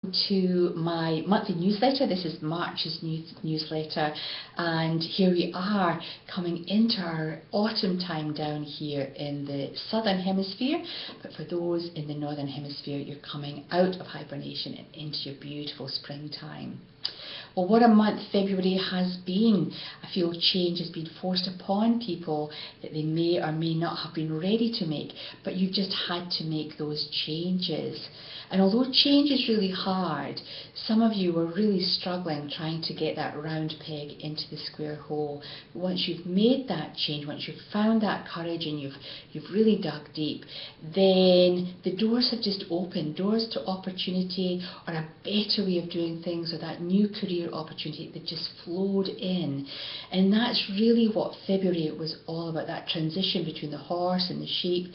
To my monthly newsletter. This is March's newsletter, and here we are coming into our autumn time down here in the southern hemisphere, but for those in the northern hemisphere, you're coming out of hibernation and into your beautiful springtime. Well, what a month February has been. I feel change has been forced upon people that they may or may not have been ready to make, but you've just had to make those changes. And although change is really hard, some of you were really struggling trying to get that round peg into the square hole. Once you've made that change, once you've found that courage and you've really dug deep, then the doors have just opened, doors to opportunity or a better way of doing things or that new career opportunity that just flowed in. And that's really what February was all about, that transition between the horse and the sheep,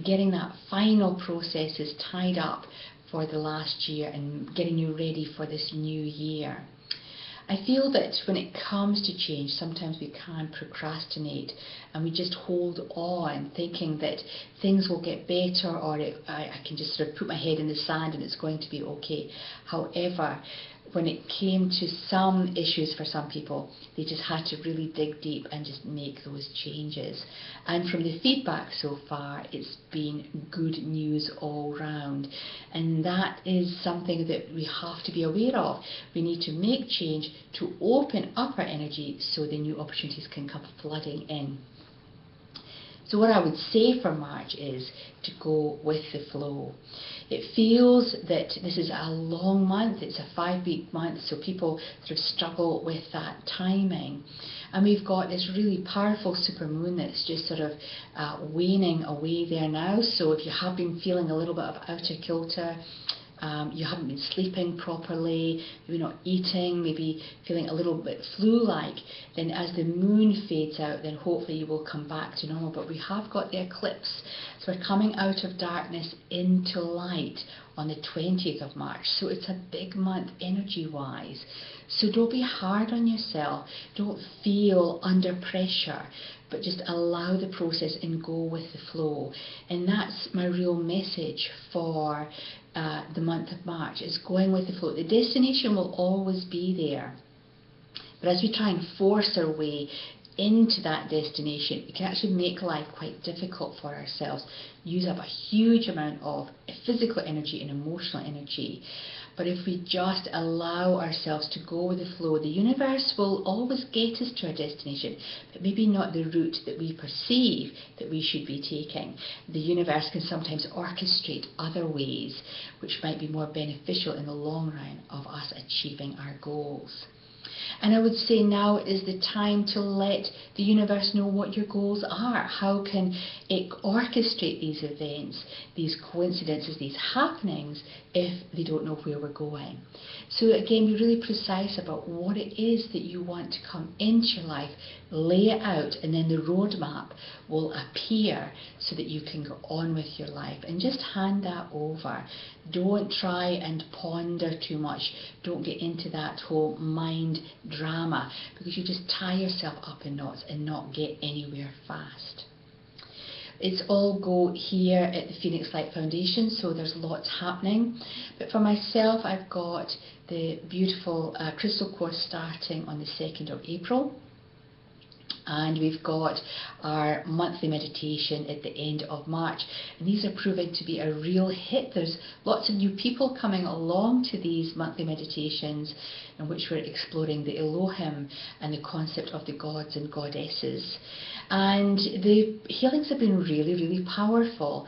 getting that final processes tied up for the last year and getting you ready for this new year. I feel that when it comes to change, sometimes we can procrastinate and we just hold on thinking that things will get better, or I can just sort of put my head in the sand and it's going to be okay. However, when it came to some issues for some people, they just had to really dig deep and just make those changes. And from the feedback so far, it's been good news all round. And that is something that we have to be aware of. We need to make change to open up our energy so the new opportunities can come flooding in. So what I would say for March is to go with the flow. It feels that this is a long month, it's a 5-week month, so people sort of struggle with that timing. And we've got this really powerful supermoon that's just sort of waning away there now. So if you have been feeling a little bit of outer kilter, you haven't been sleeping properly, maybe not eating, maybe feeling a little bit flu-like, then as the moon fades out, then hopefully you will come back to normal. But we have got the eclipse, so we're coming out of darkness into light on the 20th of March, so it's a big month energy-wise. So don't be hard on yourself, don't feel under pressure, but just allow the process and go with the flow. And that's my real message for the month of March, is going with the flow. The destination will always be there, but as we try and force our way into that destination, we can actually make life quite difficult for ourselves, use up a huge amount of physical energy and emotional energy. But if we just allow ourselves to go with the flow, the universe will always get us to our destination, but maybe not the route that we perceive that we should be taking. The universe can sometimes orchestrate other ways which might be more beneficial in the long run of us achieving our goals. And I would say now is the time to let the universe know what your goals are. How can it orchestrate these events, these coincidences, these happenings, if they don't know where we're going? So again, be really precise about what it is that you want to come into your life, lay it out, and then the roadmap will appear so that you can go on with your life. And just hand that over. Don't try and ponder too much. Don't get into that whole mind drama, because you just tie yourself up in knots and not get anywhere fast. It's all go here at the Phoenix Light Foundation, so there's lots happening. But for myself, I've got the beautiful crystal course starting on the 2nd of April. And we've got our monthly meditation at the end of March, and these are proving to be a real hit. There's lots of new people coming along to these monthly meditations in which we're exploring the Elohim and the concept of the gods and goddesses, and the healings have been really, really powerful.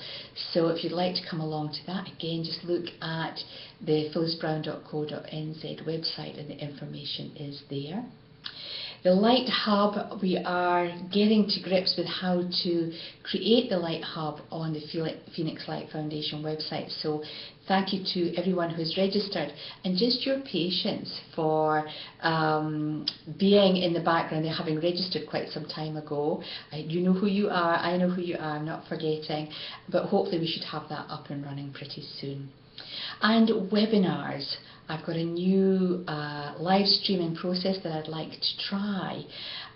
So if you'd like to come along to that, again, just look at the phyllisbrown.co.nz website and the information is there. The Light Hub, we are getting to grips with how to create the Light Hub on the Phoenix Light Foundation website. So thank you to everyone who's registered, and just your patience for being in the background. They're having registered quite some time ago. You know who you are, I know who you are, I'm not forgetting, but hopefully we should have that up and running pretty soon. And webinars. I've got a new live streaming process that I'd like to try,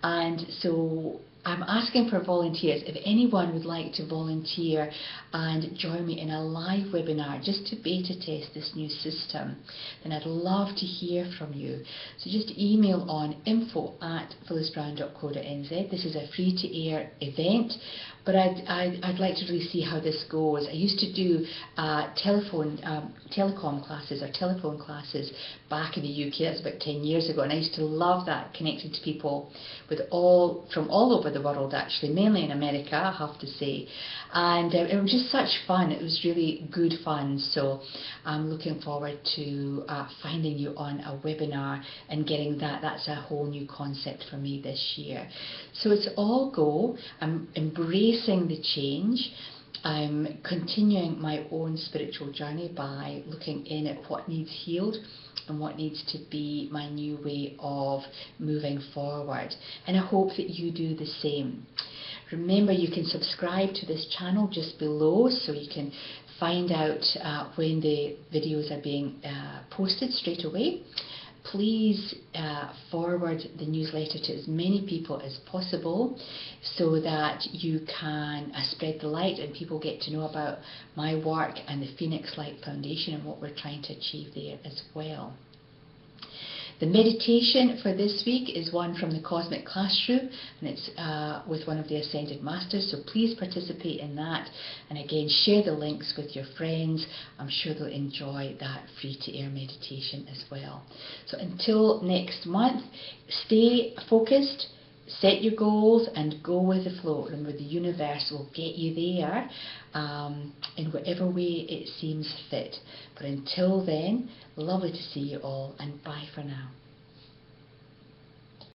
and so I'm asking for volunteers. If anyone would like to volunteer and join me in a live webinar just to beta test this new system, then I'd love to hear from you. So just email on info@phyllisbrown.co.nz. This is a free-to-air event, but I'd like to really see how this goes. I used to do telecom classes or telephone classes back in the UK. That's about 10 years ago, and I used to love that, connecting to people from all over the world, actually, mainly in America, I have to say. And it was just such fun. It was really good fun. So I'm looking forward to finding you on a webinar and getting that. That's a whole new concept for me this year. So it's all go. I'm embracing the change. I'm continuing my own spiritual journey by looking in at what needs healed and what needs to be my new way of moving forward. And I hope that you do the same. Remember, you can subscribe to this channel just below, so you can find out when the videos are being posted straight away. Please forward the newsletter to as many people as possible so that you can spread the light and people get to know about my work and the Phoenix Light Foundation and what we're trying to achieve there as well. The meditation for this week is one from the Cosmic Classroom, and it's with one of the Ascended Masters, so please participate in that. And again, share the links with your friends. I'm sure they'll enjoy that free-to-air meditation as well. So until next month, stay focused, set your goals and go with the flow. Remember, the universe will get you there in whatever way it seems fit. But until then, lovely to see you all, and bye for now.